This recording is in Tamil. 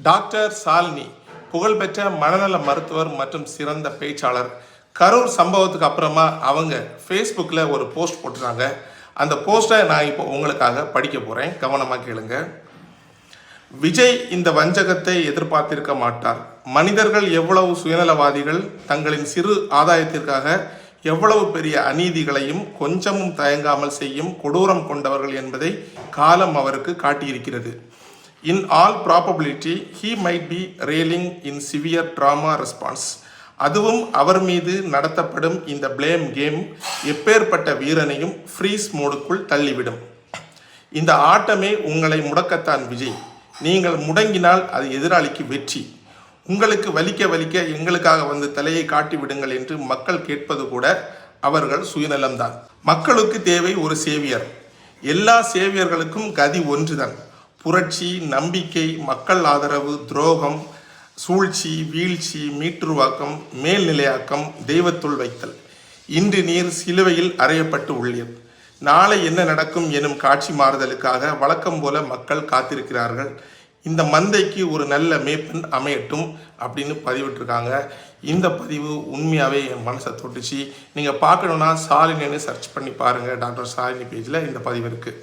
டாக்டர் சாலினி புகழ்பெற்ற மனநல மருத்துவர் மற்றும் சிறந்த பேச்சாளர். கரூர் சம்பவத்துக்கு அப்புறமா அவங்க ஃபேஸ்புக்கில் ஒரு போஸ்ட் போட்டுறாங்க. அந்த போஸ்ட்டை நான் இப்போ உங்களுக்காக படிக்க போகிறேன், கவனமாக கேளுங்க. விஜய் இந்த வஞ்சகத்தை எதிர்பார்த்திருக்க மாட்டார். மனிதர்கள் எவ்வளவு சுயநலவாதிகள், தங்களின் சிறு ஆதாயத்திற்காக எவ்வளவு பெரிய அநீதிகளையும் கொஞ்சமும் தயங்காமல் செய்யும் கொடூரம் கொண்டவர்கள் என்பதை காலம் அவருக்கு காட்டியிருக்கிறது. In all probability, he might be reeling in severe trauma response. அதுவும் அவர் மீது நடத்தப்படும் இந்த பிளேம் கேம் எப்பேற்பட்ட வீரனையும் ஃப்ரீஸ் மோடுக்குள் தள்ளிவிடும். இந்த ஆட்டமே உங்களை முடக்கத்தான் விஜய். நீங்கள் முடங்கினால் அது எதிராளிக்கு வெற்றி. உங்களுக்கு வலிக்க வலிக்க எங்களுக்காக வந்து தலையை காட்டி விடுங்கள் என்று மக்கள் கேட்பது கூட அவர்கள் சுயநலம்தான். மக்களுக்கு தேவை ஒரு சேவியர். எல்லா சேவியர்களுக்கும் கதி ஒன்றுதான். புரட்சி, நம்பிக்கை, மக்கள் ஆதரவு, துரோகம், சூழ்ச்சி, வீழ்ச்சி, மீட்டுருவாக்கம், மேல்நிலையாக்கம், தெய்வத்துள் வைத்தல். இன்று நீர் சிலுவையில் அறையப்பட்டு உள்ளீர். நாளை என்ன நடக்கும் எனும் காட்சி மாறுதலுக்காக வழக்கம் போல மக்கள் காத்திருக்கிறார்கள். இந்த மந்தைக்கு ஒரு நல்ல மேய்ப்பன் அமையட்டும் அப்படின்னு பதிவிட்டிருக்காங்க. இந்த பதிவு உண்மையாகவே என் மனசை தொட்டுச்சு. நீங்கள் பார்க்கணுன்னா சாலினின்னு சர்ச் பண்ணி பாருங்கள். டாக்டர் சாலினி பேஜில் இந்த பதிவு இருக்குது.